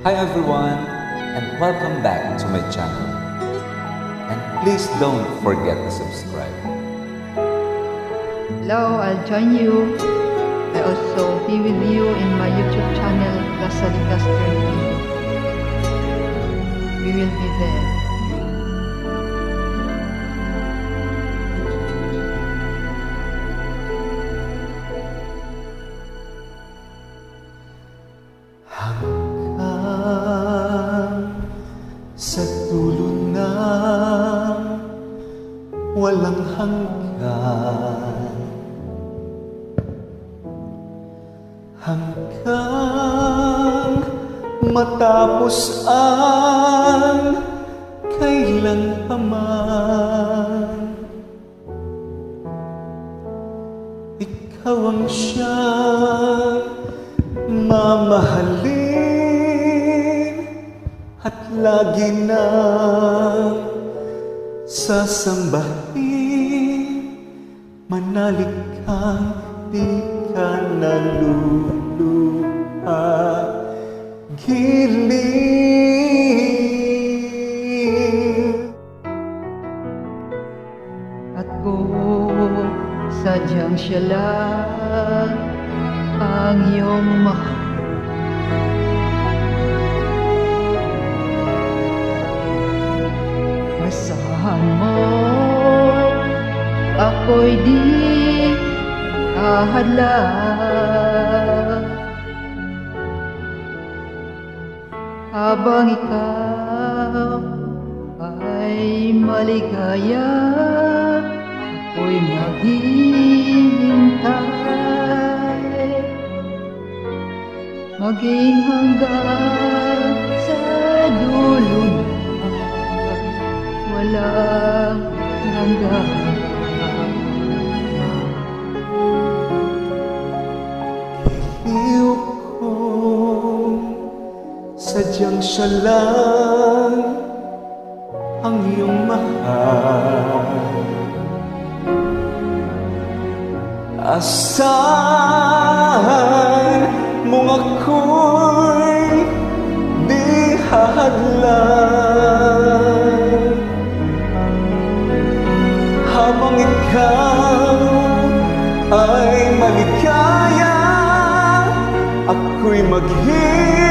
Hi everyone, and welcome back to my channel. And please don't forget to subscribe. Hello, I'll join you. I also be with you in my YouTube channel, Lasalitas 30. We will be there. Sa dulo ng walang hanggan, hanggang matapos ang kailanman. Ikaw ang siyang mamahalin at lagi na sasambahin. Manalig kang di ka naluluha, giliw. At kung sadyang siya lang ang iyong mahal, asahan mo ako'y di kahadlang. Habang ikaw ay maligaya, ako'y maghihintay, maging hanggang sa dulo na walang hanggan. Giliw kong sadyang siya lang ang iyong mahal. Asahan mong ako'y di hahadlang. Habang ikaw ay maligaya, ako'y maghihintay,